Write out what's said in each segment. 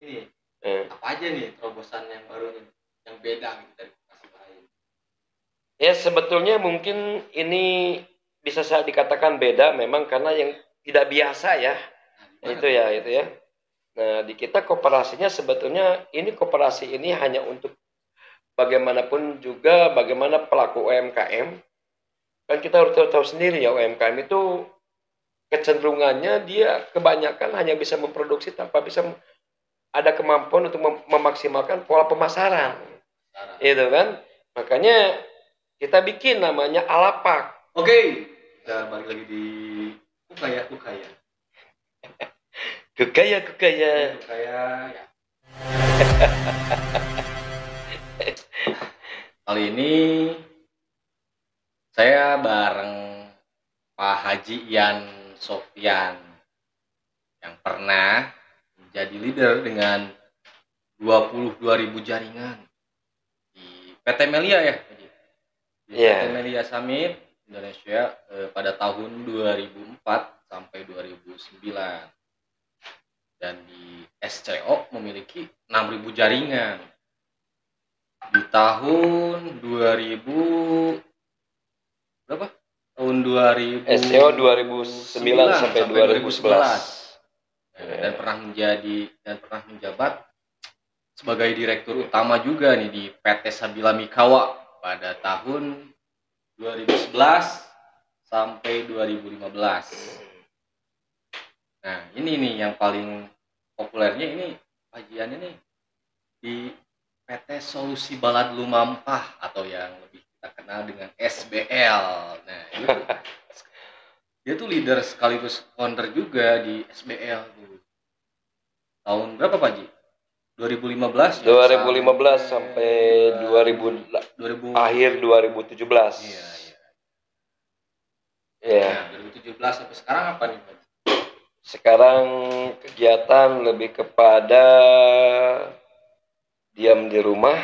Ini Eh. apa aja nih terobosan yang baru nih, yang beda gitu dari koperasi lain? Ya sebetulnya mungkin ini bisa saya dikatakan beda memang karena yang tidak biasa ya. Nah, gimana Itu tuh ya, tidak itu biasa? ya. Nah, di kita koperasinya sebetulnya ini koperasi ini hanya untuk bagaimanapun juga bagaimana pelaku UMKM. Kan kita harus tahu sendiri ya UMKM itu kecenderungannya dia kebanyakan hanya bisa memproduksi tanpa bisa ada kemampuan untuk memaksimalkan pola pemasaran. Cara. Itu kan? Makanya kita bikin namanya Alapak. Oke, kita balik lagi di Kukaya Kukaya. Kekaya, kekaya. Kukaya ya. Kali ini saya bareng Pak Haji Ian Sofyan yang pernah menjadi leader dengan 22.000 jaringan di PT Melia ya, di PT Ya, Melia Summit Indonesia pada tahun 2004 sampai 2009, dan di SCO memiliki 6.000 jaringan di tahun 2000 berapa? Tahun SEO 2009 2009 sampai sampai 2011. 2011. Dan Ya. pernah menjabat sebagai direktur utama juga nih di PT Sabila Mikawa pada tahun 2011 sampai 2015. Nah, ini nih yang paling populernya ini kajiannya nih di PT Solusi Balad Lumampah atau yang lebih kita kenal dengan SBL. Nah, itu tuh dia tuh leader sekaligus founder juga di SBL tuh. Tahun berapa Pak Ji? 2015 ya 2015 sampai sampai 2000 2000 akhir 2017. iya iya. Ya, Nah, 2017 sampai sekarang apa nih Pak Ji? sekarang kegiatan lebih kepada diam di rumah.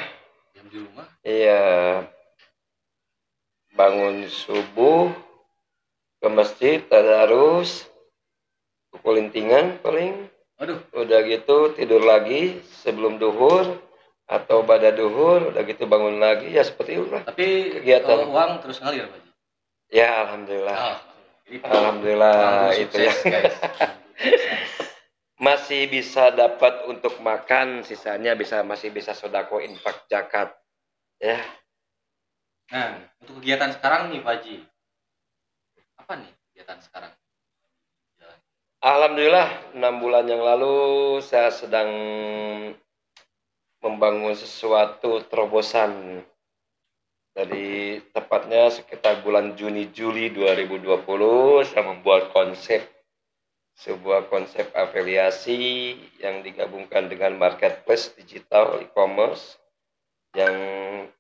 Diam di rumah. Iya, bangun subuh ke masjid, tadarus, kulintingan paling. Aduh, Udah gitu tidur lagi sebelum duhur atau pada duhur, udah gitu bangun lagi ya seperti itulah tapi kegiatan. uang terus ngalir Pak Ji. Ya alhamdulillah. Oh, itu bambu Alhamdulillah itu ya. sukses guys. Bambu sukses. Masih bisa dapat untuk makan, sisanya masih bisa sodako infak zakat ya. Nah, untuk kegiatan sekarang nih Pak Ji, apa nih kegiatan sekarang? Alhamdulillah 6 bulan yang lalu saya sedang membangun sesuatu terobosan. Dari tepatnya sekitar bulan Juni Juli 2020 saya membuat sebuah konsep afiliasi yang digabungkan dengan marketplace digital e-commerce yang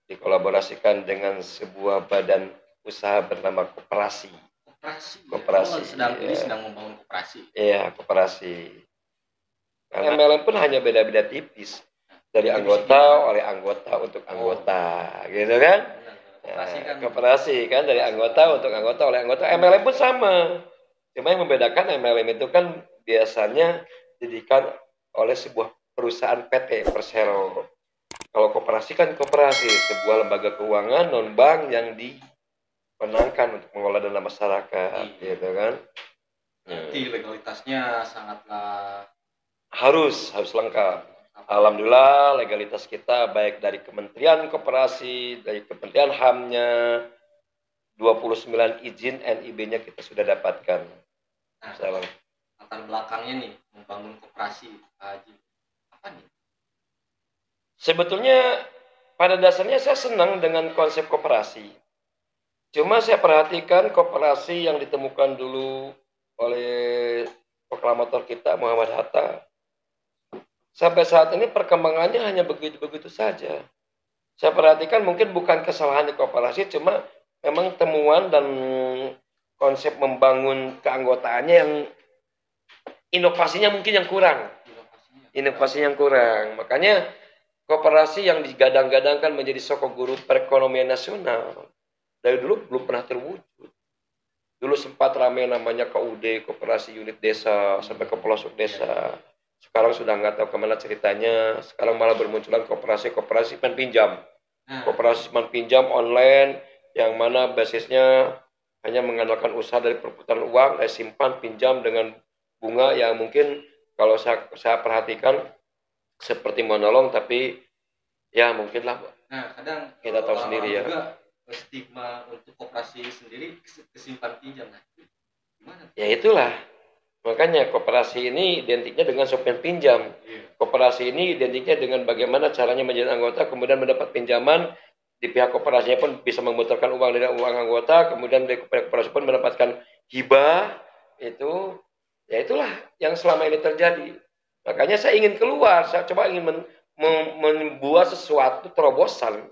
dikolaborasikan dengan sebuah badan usaha bernama koperasi. Koperasi. Koperasi. Ini sedang membangun koperasi. Iya, koperasi. Karena MLM pun hanya beda-beda tipis dari anggota oleh anggota untuk anggota, gitu kan? Koperasi kan dari anggota untuk anggota oleh anggota. MLM pun sama. Cuma yang membedakan MLM itu kan biasanya didirikan oleh sebuah perusahaan PT Persero. Kalau koperasi kan koperasi, sebuah lembaga keuangan non bank yang dipenangkan untuk mengelola dana masyarakat, gitu kan? Berarti legalitasnya sangatlah harus lengkap. Alhamdulillah legalitas kita baik dari Kementerian Koperasi, dari Kementerian HAM-nya, 29 izin NIB-nya kita sudah dapatkan. Nah, latar belakangnya nih membangun koperasi apa nih? Sebetulnya pada dasarnya saya senang dengan konsep koperasi. Cuma saya perhatikan koperasi yang ditemukan dulu oleh proklamator kita Muhammad Hatta. Sampai saat ini perkembangannya hanya begitu-begitu saja. Saya perhatikan mungkin bukan kesalahan di koperasi, cuma memang temuan dan konsep membangun keanggotaannya yang inovasinya mungkin yang kurang. Inovasinya yang kurang. Makanya koperasi yang digadang-gadangkan menjadi sosok guru perekonomian nasional dari dulu belum pernah terwujud. Dulu sempat ramai namanya KUD, Koperasi Unit Desa, sampai ke pelosok desa. Sekarang sudah nggak tahu kemana ceritanya. Sekarang malah bermunculan koperasi-koperasi simpan pinjam. Nah, Koperasi simpan pinjam online yang mana basisnya hanya mengandalkan usaha dari perputaran uang, simpan pinjam dengan bunga yang mungkin kalau saya perhatikan seperti menolong, tapi ya mungkinlah kadang kita tahu orang-orang sendiri ya. juga stigma untuk koperasi sendiri kesimpan pinjam. Nah, gimana? Ya itulah. Makanya koperasi ini identiknya dengan simpan pinjam. Koperasi ini identiknya dengan bagaimana caranya menjadi anggota, kemudian mendapat pinjaman, di pihak koperasinya pun bisa memutarkan uang dari uang anggota, kemudian dari koperasi pun mendapatkan hibah, itu, ya itulah yang selama ini terjadi. Makanya saya ingin keluar, saya coba ingin membuat sesuatu terobosan.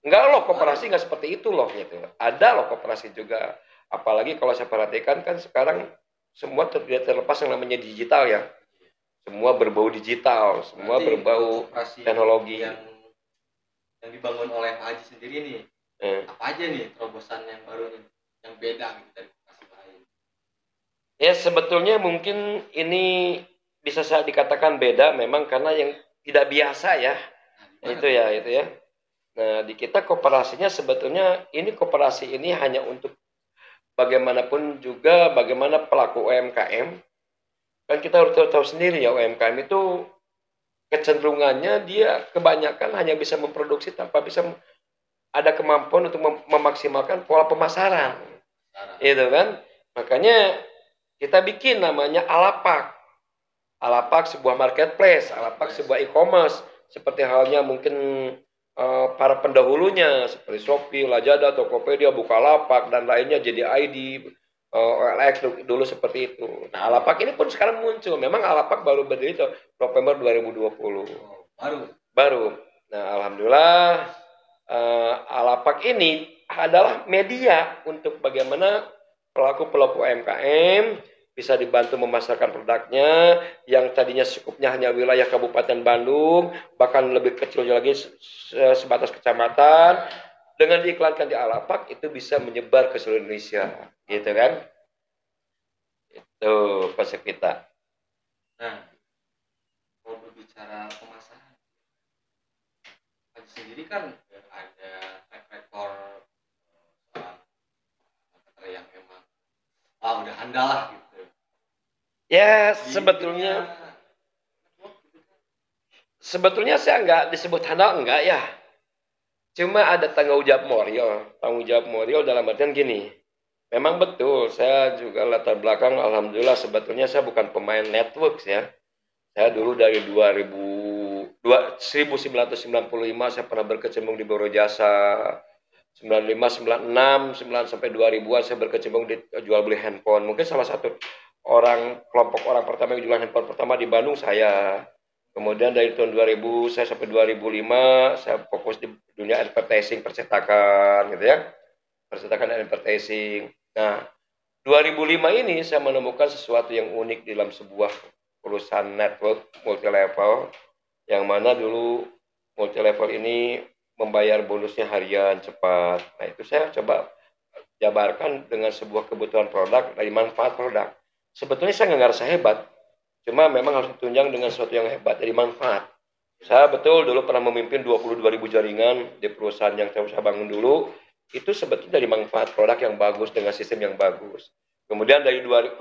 Enggak loh, koperasi nggak seperti itu loh gitu. Ada loh koperasi juga. Apalagi kalau saya perhatikan kan sekarang semua tidak terlepas yang namanya digital ya. Semua berbau digital, semua Berarti berbau teknologi. Yang dibangun oleh Pak Haji sendiri nih, apa aja nih terobosan yang baru nih, yang beda gitu dari koperasi lain? Ya sebetulnya mungkin ini bisa saya dikatakan beda memang karena yang tidak biasa ya. Nah, itu ya. Nah, di kita koperasinya sebetulnya ini koperasi ini hanya untuk bagaimanapun juga bagaimana pelaku UMKM. Kan kita harus tahu sendiri ya, UMKM itu kecenderungannya dia kebanyakan hanya bisa memproduksi tanpa bisa ada kemampuan untuk memaksimalkan pola pemasaran. Itu kan? Makanya kita bikin namanya Alapak. Alapak sebuah marketplace, Alapak sebuah e-commerce, seperti halnya mungkin para pendahulunya seperti Shopee, Lazada, Tokopedia, Bukalapak dan lainnya, JDID, OLX dulu seperti itu. Nah, Alapak ini pun sekarang muncul. Memang Alapak baru berdiri November 2020. Baru. Nah, alhamdulillah Alapak ini adalah media untuk bagaimana pelaku-pelaku UMKM bisa dibantu memasarkan produknya yang tadinya cukupnya hanya wilayah Kabupaten Bandung, bahkan lebih kecil lagi sebatas kecamatan. Dengan diiklankan di Alapak itu bisa menyebar ke seluruh Indonesia, gitu kan? Itu konsep kita. Nah, kalau berbicara pemasaran, Haji sendiri kan ada track record yang emang udah handal lah gitu. Ya sebetulnya saya nggak disebut handal enggak ya. Cuma ada tanggung jawab moral. Tanggung jawab moral dalam artian gini. Memang betul, saya juga latar belakang, alhamdulillah sebetulnya saya bukan pemain network ya. Saya dulu dari 1995 saya pernah berkecimpung di Biro Jasa. 95, 96, 9 sampai 2000-an saya berkecimpung di jual beli handphone. Mungkin salah satu kelompok orang pertama yang jualan handphone pertama di Bandung saya. Kemudian dari tahun 2000 saya sampai 2005 saya fokus di dunia advertising percetakan gitu ya. Percetakan dan advertising. Nah, 2005 ini saya menemukan sesuatu yang unik dalam sebuah perusahaan network multi level yang mana dulu multi level ini membayar bonusnya harian cepat. Nah, itu saya coba jabarkan dengan sebuah kebutuhan produk dari manfaat produk. Sebetulnya saya nggak ngerasa hebat, cuma memang harus ditunjang dengan sesuatu yang hebat dari manfaat. Saya betul dulu pernah memimpin 22.000 jaringan di perusahaan yang saya bangun dulu. Itu sebetulnya dari manfaat produk yang bagus dengan sistem yang bagus. Kemudian dari 2005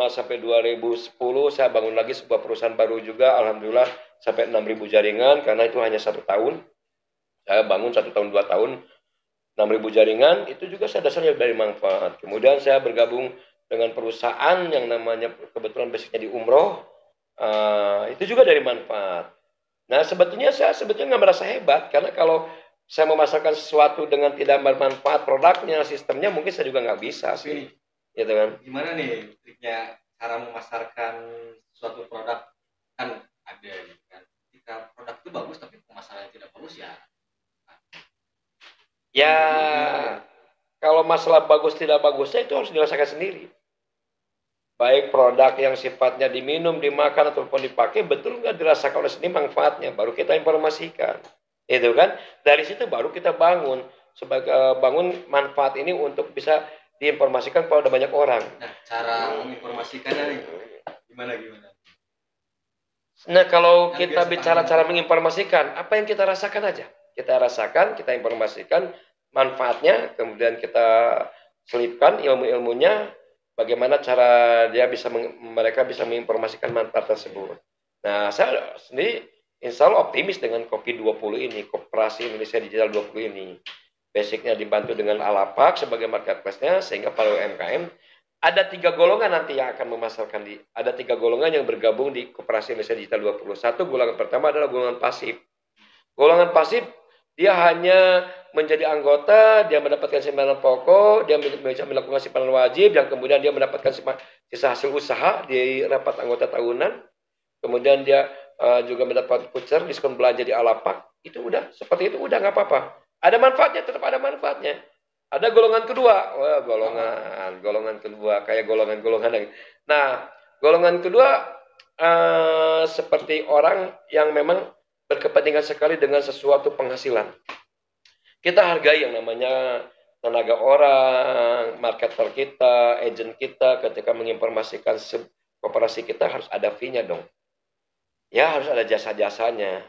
sampai 2010 saya bangun lagi sebuah perusahaan baru juga, alhamdulillah sampai 6.000 jaringan karena itu hanya 1 tahun. Saya bangun 1 tahun 2 tahun 6.000 jaringan, itu juga saya dasarnya dari manfaat. Kemudian saya bergabung dengan perusahaan yang namanya kebetulan basicnya di umroh, itu juga dari manfaat. Nah sebetulnya saya nggak merasa hebat karena kalau saya memasarkan sesuatu dengan tidak bermanfaat produknya, sistemnya mungkin saya juga nggak bisa sih. Gitu kan? Gimana nih triknya cara memasarkan suatu produk, kan ada kan ketika produk itu bagus tapi pemasarannya tidak bagus ya. Ya kalau masalah bagus tidak bagusnya itu harus dirasakan sendiri. Baik produk yang sifatnya diminum, dimakan ataupun dipakai betul nggak dirasakan oleh sendiri manfaatnya, baru kita informasikan. Itu kan dari situ baru kita bangun sebagai bangun manfaat ini untuk bisa diinformasikan kepada banyak orang. Nah, cara menginformasikannya nih, gimana? Nah, kalau Yang kita biasa bicara panggil cara menginformasikan, apa yang kita rasakan aja. Kita rasakan, kita informasikan manfaatnya, kemudian kita selipkan ilmu-ilmunya, bagaimana cara mereka bisa menginformasikan manfaat tersebut. Nah, saya sendiri insya Allah optimis dengan Kopi 20 ini, Koperasi Indonesia Digital 20 ini. Basicnya dibantu dengan Alapak sebagai marketplace-nya, sehingga para UMKM ada 3 golongan nanti yang akan memasarkan ada 3 golongan yang bergabung di Koperasi Indonesia Digital 20. Satu, golongan pertama adalah golongan pasif. Golongan pasif, dia hanya menjadi anggota, dia mendapatkan simpanan pokok, dia bisa melakukan simpanan wajib, dan kemudian dia mendapatkan sisa hasil usaha di rapat anggota tahunan. Kemudian dia juga mendapat voucher, diskon belanja di Alapak. Itu udah, seperti itu udah nggak apa-apa. Ada manfaatnya, tetap ada manfaatnya. Ada golongan kedua, golongan kedua kayak golongan-golongan yang. Nah, golongan kedua seperti orang yang memang berkepentingan sekali dengan sesuatu penghasilan. Kita hargai yang namanya tenaga orang, marketer kita, agent kita, ketika menginformasikan koperasi kita harus ada fee-nya dong. Ya, harus ada jasa-jasanya.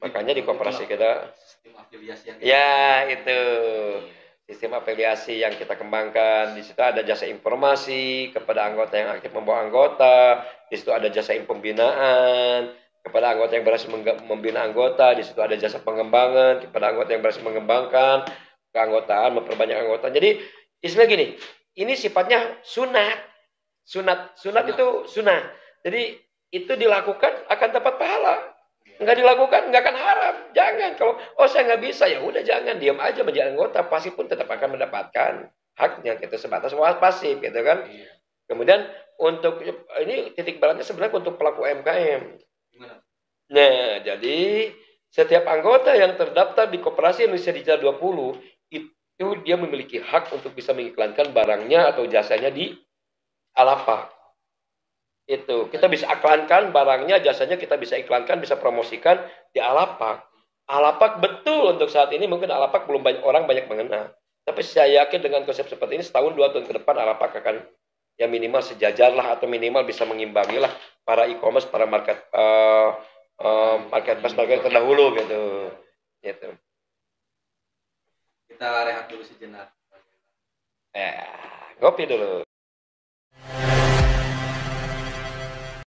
Makanya di koperasi kita sistem afiliasi yang ya itu sistem afiliasi yang kita kembangkan. Di situ ada jasa informasi kepada anggota yang aktif membawa anggota. Di situ ada jasa pembinaan kepada anggota yang berhasil membina anggota. Di situ ada jasa pengembangan kepada anggota yang berhasil mengembangkan keanggotaan, memperbanyak anggota. Jadi istilah gini, ini sifatnya sunat. Sunat itu sunnah. Jadi itu dilakukan akan dapat pahala. Nggak dilakukan nggak akan haram. Jangan. Kalau saya nggak bisa, ya udah jangan, diam aja menjadi anggota, pasti pun tetap akan mendapatkan haknya, gitu, sebatas pasif gitu kan. Kemudian untuk ini titik beratnya sebenarnya untuk pelaku UMKM. Nah, jadi setiap anggota yang terdaftar di Koperasi Indonesia Digital 20 itu dia memiliki hak untuk bisa mengiklankan barangnya atau jasanya di Alapak. Itu kita bisa iklankan barangnya, jasanya kita bisa iklankan, bisa promosikan di Alapak. Alapak betul untuk saat ini mungkin Alapak belum banyak mengenal. Tapi saya yakin dengan konsep seperti ini setahun 2 tahun ke depan Alapak akan ya minimal sejajar lah, atau minimal bisa mengimbangi lah para e-commerce, para marketplace terdahulu gitu. Gitu. Kita rehat dulu sejenak. Ngopi dulu.